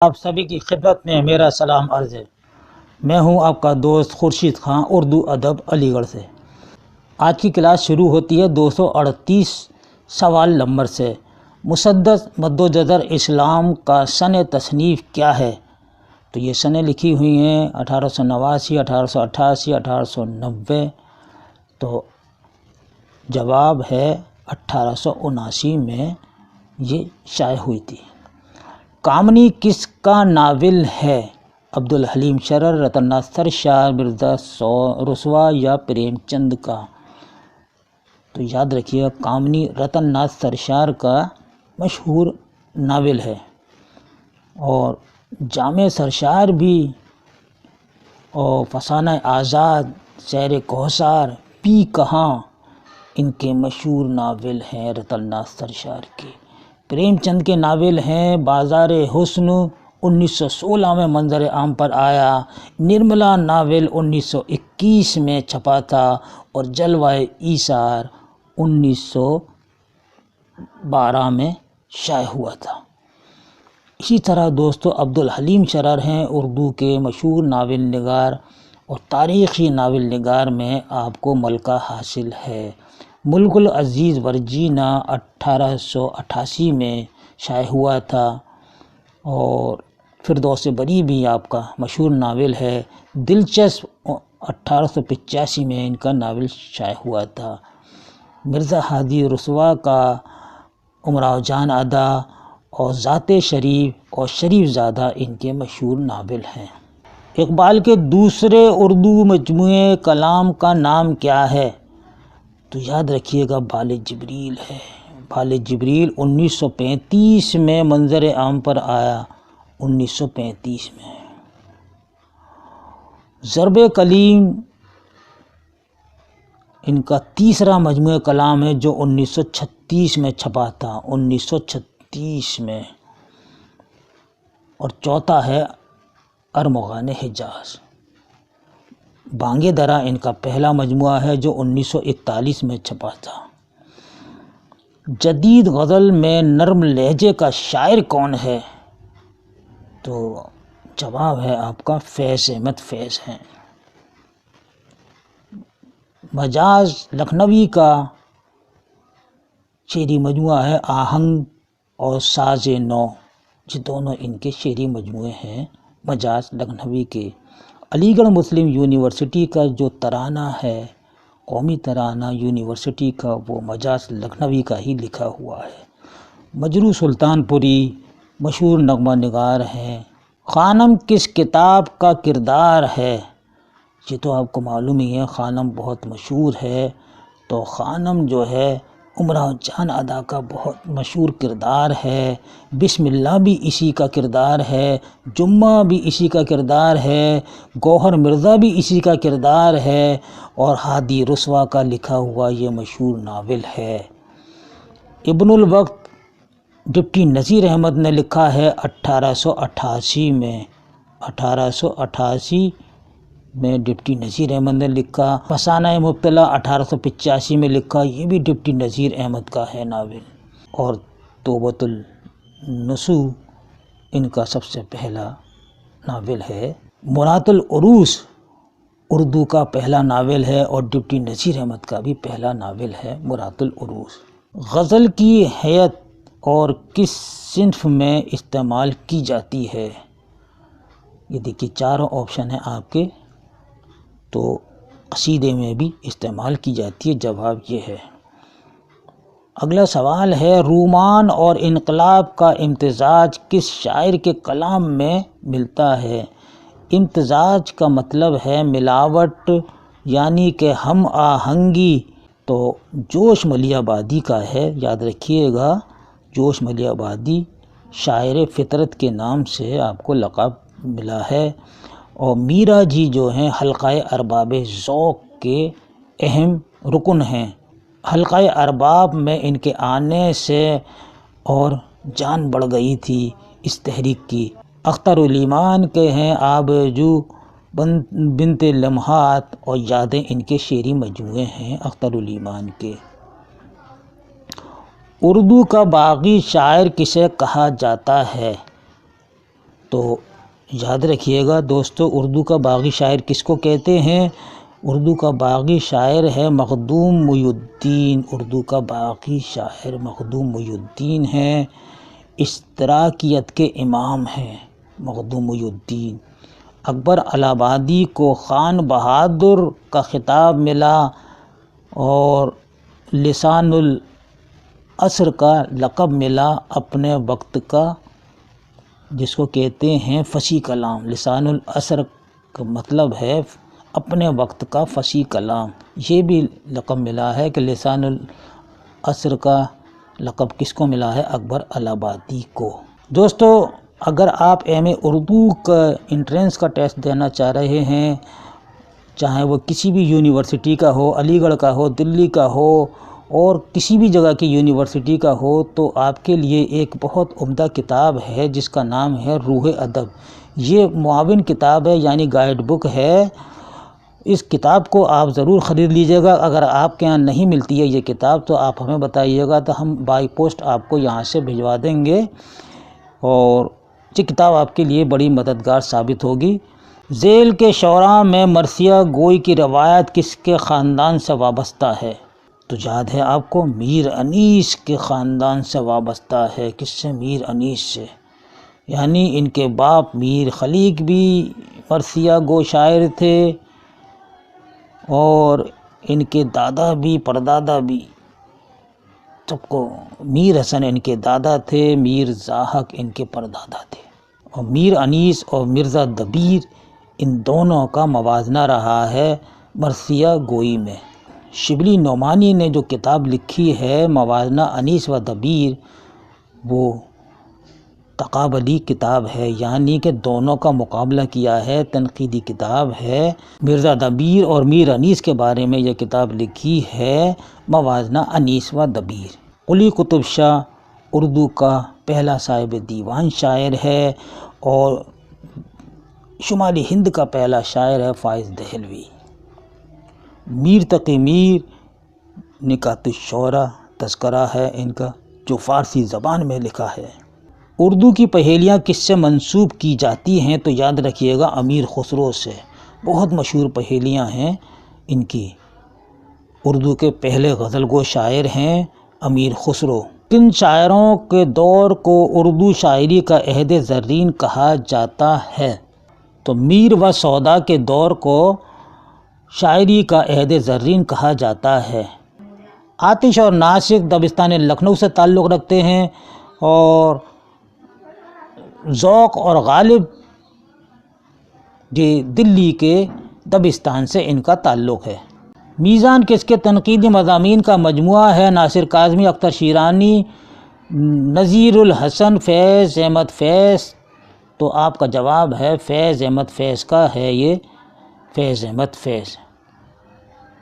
آپ سبھی کی خدمت میں میرا سلام عرض ہے۔ میں ہوں آپ کا دوست خورشید خان، اردو ادب علی گڑھ سے۔ آج کی کلاس شروع ہوتی ہے 238 سوال نمبر سے۔ مسدس مد و جزر اسلام کا سن تصنیف کیا ہے؟ تو یہ سنیں لکھی ہوئی ہیں 1889، 1888، 1890۔ تو جواب ہے 1879 میں یہ شائع ہوئی تھی۔ کامنی کس کا ناول ہے؟ عبدالحلیم شرر، رتن ناتھ سرشار، مرزا رسوا یا پریم چند کا؟ تو یاد رکھیے کامنی رتن ناتھ سرشار کا مشہور ناول ہے، اور جامع سرشار بھی، اور فسانہ آزاد، شعر کوثر، پی کہاں، ان کے مشہور ناول ہیں رتن ناتھ سرشار کے۔ پریم چند کے ناول ہیں بازار حسن 1916 میں منظر عام پر آیا، نرملا ناول 1921 میں چھپا تھا، اور جلوہ ایثار 1912 میں شائع ہوا تھا۔ اسی طرح دوستو عبدالحلیم شرر ہیں اردو کے مشہور ناول نگار، اور تاریخی ناول نگار میں آپ کو ملکہ حاصل ہے۔ ملک العزیز ورجینہ 1888 میں شائع ہوا تھا، اور فردوس بری بھی آپ کا مشہور ناول ہے۔ دلچسپ 1885 میں ان کا ناول شائع ہوا تھا۔ مرزا ہادی رسوا کا امراؤ جان ادا، اور ذات شریف اور شریف زادہ ان کے مشہور ناول ہیں۔ اقبال کے دوسرے اردو مجموعے کلام کا نام کیا ہے؟ تو یاد رکھیے گا بال جبریل ہے۔ بال جبریل 1935 میں منظر عام پر آیا، 1935 میں۔ ضرب کلیم ان کا تیسرا مجموعہ کلام ہے جو 1936 میں چھپا تھا، 1936 میں۔ اور چوتھا ہے ارمغان حجاز۔ بانگ درا ان کا پہلا مجموعہ ہے جو 1941 میں چھپا تھا۔ جدید غزل میں نرم لہجے کا شاعر کون ہے؟ تو جواب ہے آپ کا فیض احمد فیض ہیں۔ مجاز لکھنوی کا شعری مجموعہ ہے آہنگ اور ساز نو، یہ دونوں ان کے شعری مجموعے ہیں مجاز لکھنوی کے۔ علی گڑھ مسلم یونیورسٹی کا جو ترانہ ہے، قومی ترانہ یونیورسٹی کا، وہ مجاز لکھنوی کا ہی لکھا ہوا ہے۔ مجروح سلطان پوری مشہور نغمہ نگار ہیں۔ خانم کس کتاب کا کردار ہے؟ یہ تو آپ کو معلوم ہی ہے، خانم بہت مشہور ہے۔ تو خانم جو ہے امراؤ جان ادا کا بہت مشہور کردار ہے۔ بسم اللہ بھی اسی کا کردار ہے، جمعہ بھی اسی کا کردار ہے، گوہر مرزا بھی اسی کا کردار ہے، اور ہادی رسوا کا لکھا ہوا یہ مشہور ناول ہے۔ ابن الوقت ڈپٹی نذیر احمد نے لکھا ہے 1888 میں، 1888 میں ڈپٹی نذیر احمد نے لکھا۔ فسانہ مبتلا 1885 میں لکھا، یہ بھی ڈپٹی نذیر احمد کا ہے ناول۔ اور توبۃ النصوح ان کا سب سے پہلا ناول ہے۔ مرات العروس اردو کا پہلا ناول ہے، اور ڈپٹی نذیر احمد کا بھی پہلا ناول ہے مرات العروس۔ غزل کی ہیئت اور کس صنف میں استعمال کی جاتی ہے؟ یہ دیکھیے چاروں آپشن ہیں آپ کے، تو قصیدے میں بھی استعمال کی جاتی ہے، جواب یہ ہے۔ اگلا سوال ہے رومان اور انقلاب کا امتزاج کس شاعر کے کلام میں ملتا ہے؟ امتزاج کا مطلب ہے ملاوٹ، یعنی کہ ہم آہنگی۔ تو جوش ملی آبادی کا ہے، یاد رکھیے گا، جوش ملی آبادی شاعر فطرت کے نام سے آپ کو لقب ملا ہے۔ اور میرا جی جو ہیں حلقہ ارباب ذوق کے اہم رکن ہیں۔ حلقہ ارباب میں ان کے آنے سے اور جان بڑھ گئی تھی اس تحریک کی۔ اختر الایمان کے ہیں آبجو بنت لمحات، اور یادیں ان کے شعری مجموعے ہیں اختر الایمان کے۔ اردو کا باغی شاعر کسے کہا جاتا ہے؟ تو یاد رکھیے گا دوستو، اردو کا باغی شاعر کس کو کہتے ہیں؟ اردو کا باغی شاعر ہے مخدوم محی الدین۔ اردو کا باغی شاعر مخدوم محی الدین ہیں، اشتراکیت کے امام ہیں مخدوم محی الدین۔ اکبر الہ آبادی کو خان بہادر کا خطاب ملا اور لسان العصر کا لقب ملا اپنے وقت کا، جس کو کہتے ہیں فصیح کلام۔ لسان العصر کا مطلب ہے اپنے وقت کا فصیح کلام۔ یہ بھی لقب ملا ہے کہ لسان العصر کا لقب کس کو ملا ہے؟ اکبر الہ آبادی کو۔ دوستو، اگر آپ ایم اے اردو کا انٹرنس کا ٹیسٹ دینا چاہ رہے ہیں، چاہے وہ کسی بھی یونیورسٹی کا ہو، علی گڑھ کا ہو، دلی کا ہو، اور کسی بھی جگہ کی یونیورسٹی کا ہو، تو آپ کے لیے ایک بہت عمدہ کتاب ہے جس کا نام ہے روح ادب۔ یہ معاون کتاب ہے، یعنی گائیڈ بک ہے۔ اس کتاب کو آپ ضرور خرید لیجئے گا۔ اگر آپ کے یہاں نہیں ملتی ہے یہ کتاب تو آپ ہمیں بتائیے گا، تو ہم بائی پوسٹ آپ کو یہاں سے بھجوا دیں گے، اور یہ کتاب آپ کے لیے بڑی مددگار ثابت ہوگی۔ ذیل کے شعراء میں مرثیہ گوئی کی روایت کس کے خاندان سے وابستہ ہے؟ تو یاد ہے آپ کو، میر انیس کے خاندان سے وابستہ ہے۔ کس سے؟ میر انیس سے، یعنی ان کے باپ میر خلیق بھی مرثیہ گو شاعر تھے، اور ان کے دادا بھی، پردادا بھی، سب کو۔ میر حسن ان کے دادا تھے، میر ضاحک ان کے پردادا تھے، اور میر انیس اور مرزا دبیر ان دونوں کا موازنہ رہا ہے مرثیہ گوئی میں۔ شبلی نعمانی نے جو کتاب لکھی ہے موازنہ انیس و دبیر، وہ تقابلی کتاب ہے، یعنی کہ دونوں کا مقابلہ کیا ہے، تنقیدی کتاب ہے۔ مرزا دبیر اور میر انیس کے بارے میں یہ کتاب لکھی ہے موازنہ انیس و دبیر۔ قلی قطب شاہ اردو کا پہلا صاحب دیوان شاعر ہے، اور شمالی ہند کا پہلا شاعر ہے فائز دہلوی۔ میر تقی میر نکات الشعراء تذکرہ ہے ان کا، جو فارسی زبان میں لکھا ہے۔ اردو کی پہیلیاں کس سے منسوب کی جاتی ہیں؟ تو یاد رکھیے گا امیر خسرو سے۔ بہت مشہور پہیلیاں ہیں ان کی۔ اردو کے پہلے غزل گو شاعر ہیں امیر خسرو۔ کن شاعروں کے دور کو اردو شاعری کا عہد زرین کہا جاتا ہے؟ تو میر و سودا کے دور کو شاعری کا عہد زرین کہا جاتا ہے۔ آتش اور ناسک دبستان لکھنؤ سے تعلق رکھتے ہیں، اور ذوق اور غالب دلی کے دبستان سے ان کا تعلق ہے۔ میزان کس کے تنقیدی مضامین کا مجموعہ ہے؟ ناصر کاظمی، اختر شیرانی، نذیر الحسن، فیض احمد فیض۔ تو آپ کا جواب ہے فیض احمد فیض کا ہے یہ، فیض احمد فیض۔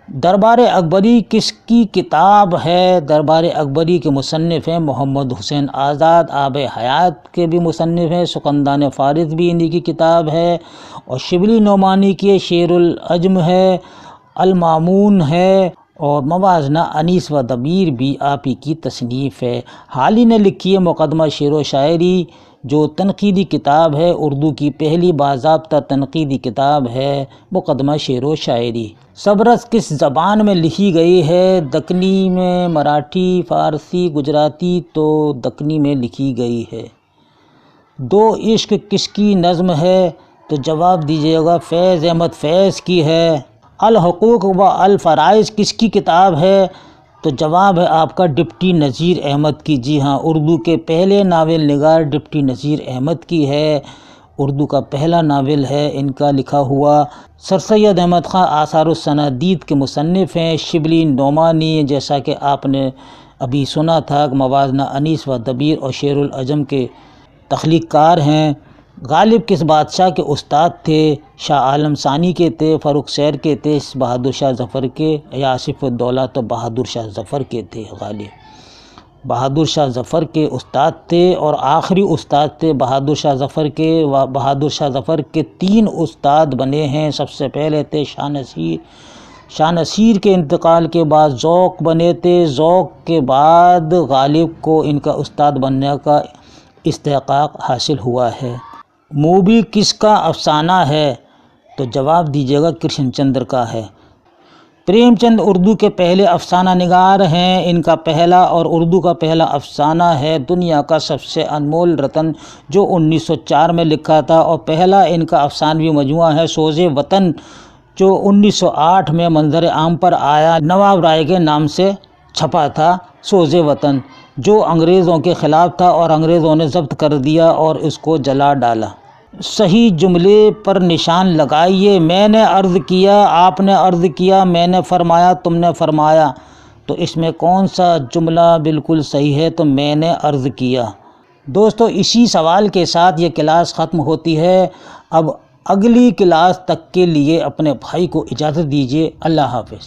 دربار اکبری کس کی کتاب ہے؟ دربار اکبری کے مصنف ہیں محمد حسین آزاد، آب حیات کے بھی مصنف ہیں، سکندان فارس بھی انہی کی کتاب ہے، اور شبلی نعمانی کی شعر العجم ہے، المامون ہے، اور موازنہ انیس و دبیر بھی آپ ہی کی تصنیف ہے۔ حال ہی نے لکھی ہے مقدمہ شعر و شاعری، جو تنقیدی کتاب ہے، اردو کی پہلی باضابطہ تنقیدی کتاب ہے مقدمہ شعر و شاعری۔ سبرس کس زبان میں لکھی گئی ہے؟ دکنی میں، مراٹھی، فارسی، گجراتی۔ تو دکنی میں لکھی گئی ہے۔ دو عشق کس کی نظم ہے؟ تو جواب دیجیے گا فیض احمد فیض کی ہے۔ الحقوق و الفرائض کس کی کتاب ہے؟ تو جواب ہے آپ کا ڈپٹی نذیر احمد کی۔ جی ہاں، اردو کے پہلے ناول نگار ڈپٹی نذیر احمد کی ہے۔ اردو کا پہلا ناول ہے ان کا لکھا ہوا۔ سر سید احمد خان آثار السنادید کے مصنف ہیں۔ شبلی نعمانی، جیسا کہ آپ نے ابھی سنا تھا، موازنہ انیس و دبیر اور شعر العجم کے تخلیق کار ہیں۔ غالب کس بادشاہ کے استاد تھے؟ شاہ عالم ثانی کے تھے، فروخ سیر کے تھے، بہادر شاہ ظفر کے، یا آصف الدولہ تو بہادر شاہ ظفر کے تھے۔ غالب بہادر شاہ ظفر کے استاد تھے، اور آخری استاد تھے بہادر شاہ ظفر کے۔ بہادر شاہ ظفر کے 3 استاد بنے ہیں۔ سب سے پہلے تھے شاہ نصیر۔ شاہ نصیر کے انتقال کے بعد ذوق بنے تھے۔ ذوق کے بعد غالب کو ان کا استاد بننے کا استحقاق حاصل ہوا ہے۔ مووی کس کا افسانہ ہے؟ تو جواب دیجیے گا کرشن چندر کا ہے۔ پریم چند اردو کے پہلے افسانہ نگار ہیں۔ ان کا پہلا اور اردو کا پہلا افسانہ ہے دنیا کا سب سے انمول رتن، جو 1904 میں لکھا تھا، اور پہلا ان کا افسانوی مجموعہ ہے سوز وطن، جو 1908 میں منظر عام پر آیا۔ نواب رائے کے نام سے چھپا تھا سوز وطن، جو انگریزوں کے خلاف تھا اور انگریزوں نے ضبط کر دیا اور اس کو جلا ڈالا۔ صحیح جملے پر نشان لگائیے۔ میں نے عرض کیا، آپ نے عرض کیا، میں نے فرمایا، تم نے فرمایا۔ تو اس میں کون سا جملہ بالکل صحیح ہے؟ تو میں نے عرض کیا۔ دوستو اسی سوال کے ساتھ یہ کلاس ختم ہوتی ہے۔ اب اگلی کلاس تک کے لیے اپنے بھائی کو اجازت دیجیے۔ اللہ حافظ۔